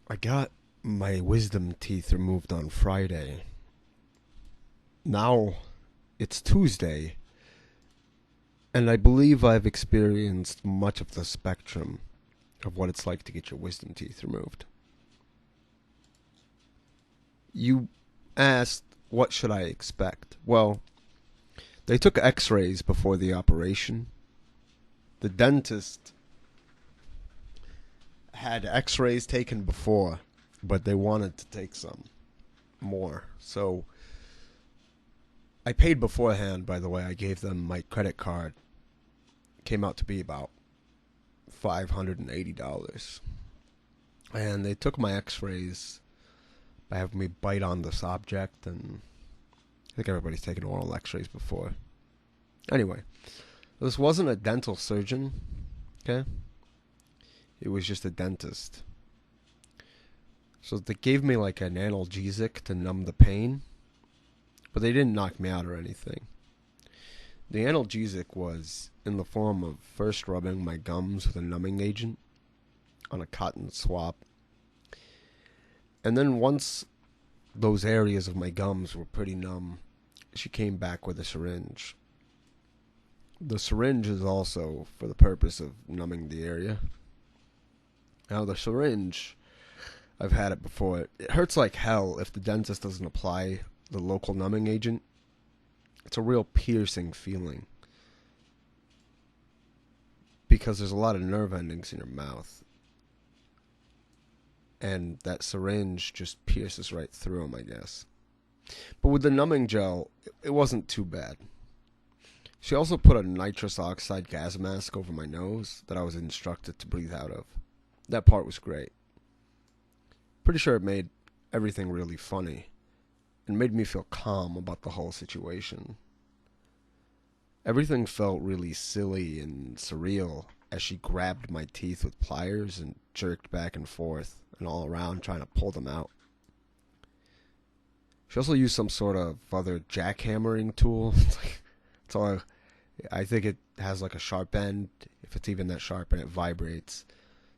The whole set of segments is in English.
I got my wisdom teeth removed on Friday. Now it's Tuesday, and I believe I've experienced much of the spectrum of what it's like to get your wisdom teeth removed. You asked, what should I expect? Well, they took x-rays before the operation. The dentist had x-rays taken before, but they wanted to take some more. So I paid beforehand, by the way. I gave them my credit card. It came out to be about $580. And they took my x-rays by having me bite on this object, and I think everybody's taken oral x-rays before. Anyway, this wasn't a dental surgeon, okay? It was just a dentist. So they gave me like an analgesic to numb the pain, but they didn't knock me out or anything. The analgesic was in the form of first rubbing my gums with a numbing agent on a cotton swab. And then once those areas of my gums were pretty numb, she came back with a syringe. The syringe is also for the purpose of numbing the area. Now the syringe, I've had it before. It hurts like hell if the dentist doesn't apply the local numbing agent. It's a real piercing feeling, because there's a lot of nerve endings in your mouth, and that syringe just pierces right through them, I guess. But with the numbing gel, it wasn't too bad. She also put a nitrous oxide gas mask over my nose that I was instructed to breathe out of. That part was great. Pretty sure it made everything really funny and made me feel calm about the whole situation. Everything felt really silly and surreal as she grabbed my teeth with pliers and jerked back and forth and all around trying to pull them out. She also used some sort of other jackhammering tool. I think it has like a sharp end, if it's even that sharp, and it vibrates.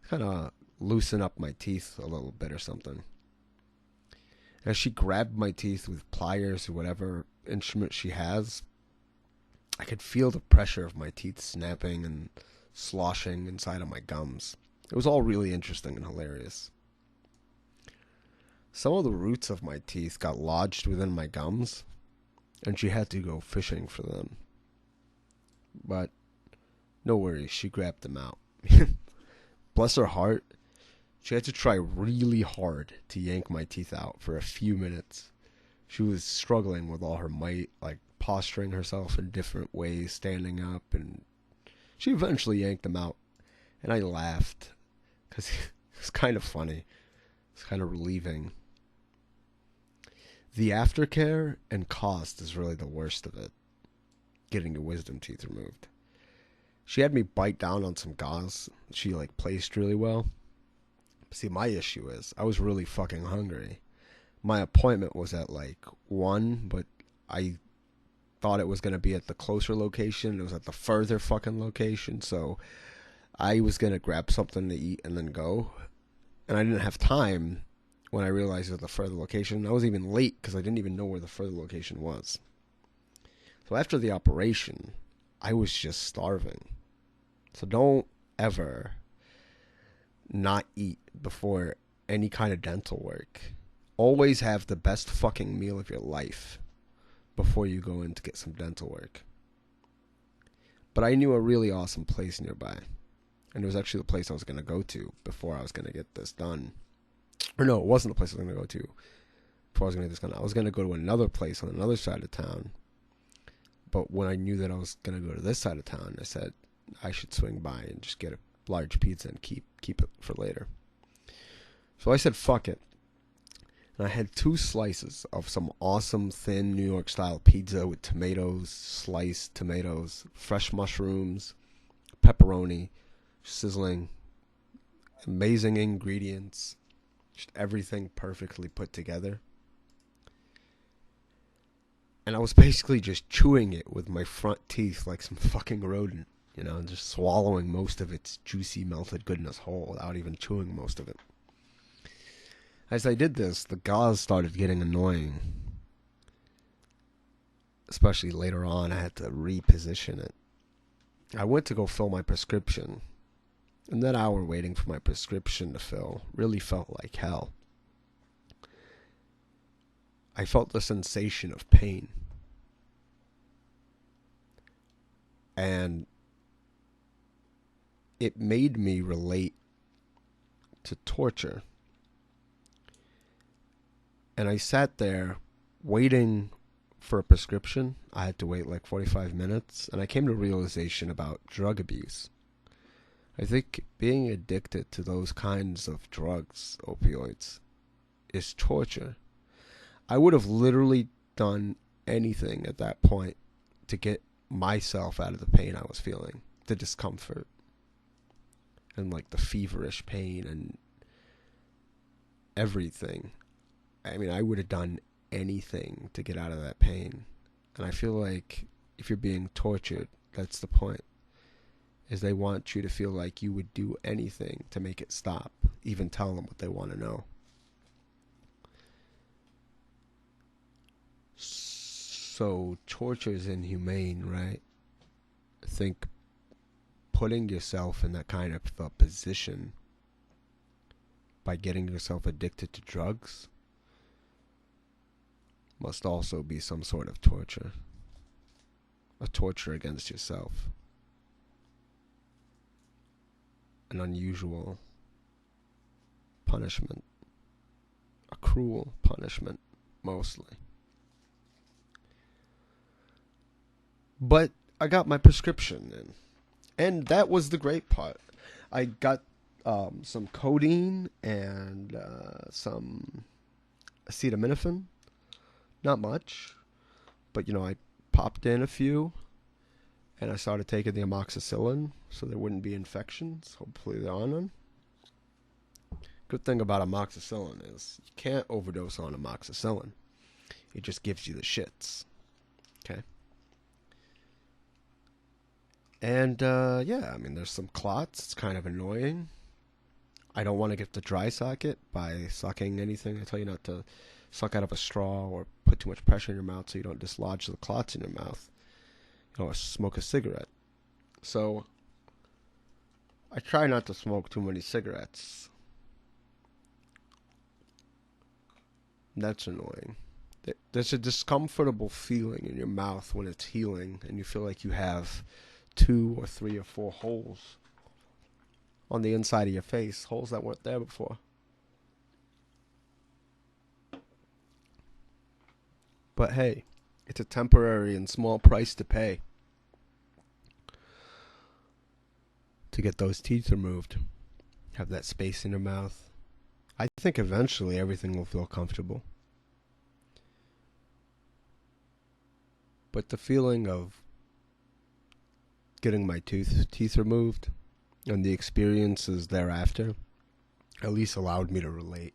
Kind of loosen up my teeth a little bit or something. As she grabbed my teeth with pliers or whatever instrument she has, I could feel the pressure of my teeth snapping and sloshing inside of my gums. It was all really interesting and hilarious. Some of the roots of my teeth got lodged within my gums, and she had to go fishing for them. But no worries, she grabbed them out. Bless her heart, she had to try really hard to yank my teeth out for a few minutes. She was struggling with all her might, like posturing herself in different ways, standing up, and she eventually yanked them out. And I laughed, because it was kind of funny. It's kind of relieving. The aftercare and cost is really the worst of it, getting your wisdom teeth removed. She had me bite down on some gauze she placed really well. See, my issue is I was really fucking hungry. My appointment was at 1, but I thought it was going to be at the closer location. It was at the further fucking location, so I was going to grab something to eat and then go. And I didn't have time when I realized it was the further location. I was even late because I didn't even know where the further location was. So after the operation, I was just starving. So don't ever not eat before any kind of dental work. Always have the best fucking meal of your life before you go in to get some dental work. But I knew a really awesome place nearby. And it was actually the place I was going to go to before I was going to get this done. Or no, it wasn't the place I was going to go to before I was going to get this done. I was going to go to another place on another side of town. But when I knew that I was going to go to this side of town, I said I should swing by and just get a large pizza and keep it for later. So I said fuck it. And I had 2 slices of some awesome thin New York style pizza with tomatoes, sliced tomatoes, fresh mushrooms, pepperoni, sizzling, amazing ingredients, just everything perfectly put together. And I was basically just chewing it with my front teeth like some fucking rodent, just swallowing most of its juicy melted goodness whole without even chewing most of it. As I did this, the gauze started getting annoying. Especially later on, I had to reposition it. I went to go fill my prescription, and that hour waiting for my prescription to fill really felt like hell. I felt the sensation of pain. And it made me relate to torture. And I sat there waiting for a prescription. I had to wait like 45 minutes, and I came to a realization about drug abuse. I think being addicted to those kinds of drugs, opioids, is torture. I would have literally done anything at that point to get myself out of the pain I was feeling, the discomfort, and like the feverish pain and everything. I mean, I would have done anything to get out of that pain. And I feel like if you're being tortured, that's the point. Is they want you to feel like you would do anything to make it stop, even tell them what they want to know. So torture is inhumane, right? I think putting yourself in that kind of a position by getting yourself addicted to drugs must also be some sort of torture. A torture against yourself. An unusual punishment. A cruel punishment, mostly. But I got my prescription in. And that was the great part. I got some codeine and some acetaminophen. Not much. But, I popped in a few. And I started taking the amoxicillin so there wouldn't be infections. Hopefully there are none. Good thing about amoxicillin is you can't overdose on amoxicillin. It just gives you the shits. Okay? And, there's some clots. It's kind of annoying. I don't want to get the dry socket by sucking anything. I tell you not to suck out of a straw or put too much pressure in your mouth so you don't dislodge the clots in your mouth. Or smoke a cigarette. So, I try not to smoke too many cigarettes. That's annoying. There's a discomfortable feeling in your mouth when it's healing and you feel like you have 2 or 3 or 4 holes on the inside of your face. Holes that weren't there before. But hey, it's a temporary and small price to pay to get those teeth removed. Have that space in your mouth. I think eventually everything will feel comfortable. But the feeling of getting my teeth removed and the experiences thereafter at least allowed me to relate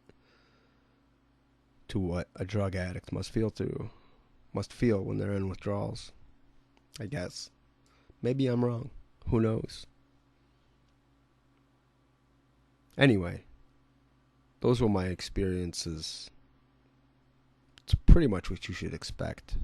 to what a drug addict must feel when they're in withdrawals. I guess. Maybe I'm wrong. Who knows? Anyway, those were my experiences. It's pretty much what you should expect.